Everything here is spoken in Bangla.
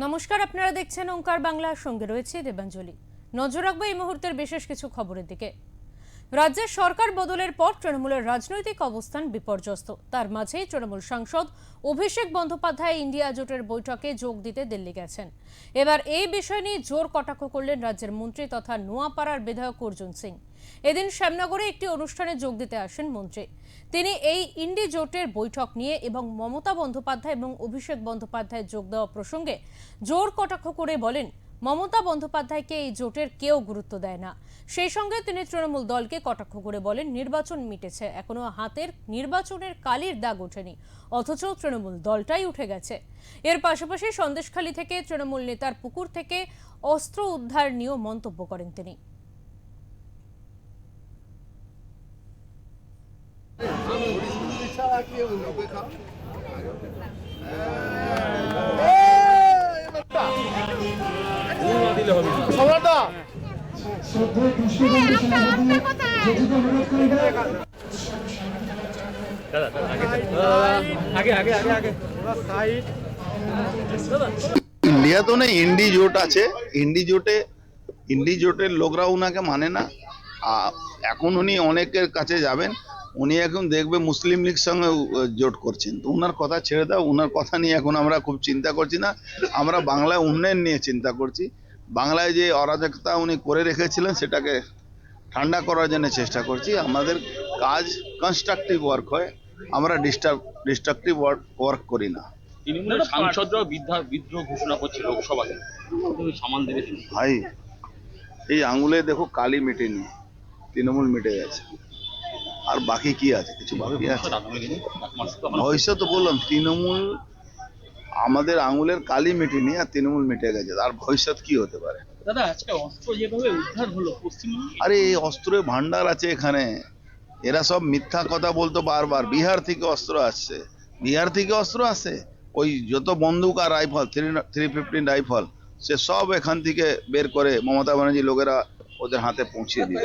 নমস্কার, আপনারা দেখছেন ওঙ্কার বাংলা, সঙ্গে রয়েছে দেবাঞ্জলি। নজর রাখবো এই মুহূর্তের বিশেষ কিছু খবরের দিকে। রাজ্যের সরকার বদলের পর তৃণমূলের রাজনৈতিক অবস্থান বিপর্যস্ত। তার মাঝেই তৃণমূল সাংসদ অভিষেক বন্দ্যোপাধ্যায় ইন্ডিয়া জোটের বৈঠকে যোগ দিতে দিল্লি গেছেন। এবার এই বিষয় নিয়ে জোর কটাক্ষ করলেন রাজ্যের মন্ত্রী তথা নোয়াপাড়ার বিধায়ক অর্জুন সিং। এদিন শ্যামনগরে একটি অনুষ্ঠানে যোগ দিতে আসেন মন্ত্রী। তিনি এই ইন্ডি জোটের বৈঠক নিয়ে এবং মমতা বন্দ্যোপাধ্যায় এবং অভিষেক বন্দ্যোপাধ্যায় যোগ দেওয়া প্রসঙ্গে জোর কটাক্ষ করে বলেন, মমতা বন্দ্যোপাধ্যায়কে এই জোটের কেউ গুরুত্ব দেয় না। সেই সঙ্গে তিনি তৃণমূল দলকে কটাক্ষ করে বলেন, নির্বাচন মিটেছে, এখনো হাতের নির্বাচনের কালির দাগ ওঠেনি, অথচ তৃণমূল দলটাই উঠে গেছে। এর পাশাপাশি সন্দেশখালী থেকে তৃণমূল নেতার পুকুর থেকে অস্ত্র উদ্ধার নিয়েও মন্তব্য করেন তিনি। इंडिया तो नहीं, इंडी जोट আছে। इंडी জোটের লোকরা উনাকে মানে না। এখন উনি অনেকের কাছে যাবেন, উনি এখন দেখবে মুসলিম লীগ সঙ্গে জোট করছেন, তো উনার কথা ছেড়ে দাও। উনার কথা নিয়ে এখন আমরা খুব চিন্তা করছি না, আমরা বাংলায় উন্নয়ন নিয়ে চিন্তা করছি। বাংলায় যে অরাজকতা উনি করে রেখেছিলেন সেটাকে ঠান্ডা করার জন্য চেষ্টা করছি। আমাদের কাজ কনস্ট্রাকটিভ ওয়ার্ক হয়, আমরা ডিস্ট্রাকটিভ ওয়ার্ক করি না। তৃণমূলের সাংসদরাও বিদ্রোহ ঘোষণা করছে লোকসভাতে, সামাল দেবে ভাই। এই আঙুলে দেখো কালি মেটেনি, তৃণমূল মিটে গেছে, আর বাকি কি আছে? কিছু বাকি আছে? ভবিষ্যৎ তো বললাম, তৃণমূল আমাদের আঙুলের কালি মেটেনি আর তৃণমূল মিটে গেছে, আর ভবিষ্যৎ কি হতে পারে? দাদা, আজকে অস্ত্র যেভাবে উদ্ধার হলো পশ্চিমবঙ্গে, আরে এই অস্ত্রের ভান্ডার আছে এখানে। এরা সব মিথ্যা কথা বলতো বারবার। বিহার থেকে অস্ত্র আসছে, বিহার থেকে অস্ত্র আসে। ওই যত বন্দুক আর রাইফল 315 রাইফল সে সব এখান থেকে বের করে মমতা ব্যানার্জি লোকেরা ওদের হাতে পৌঁছে দিয়ে।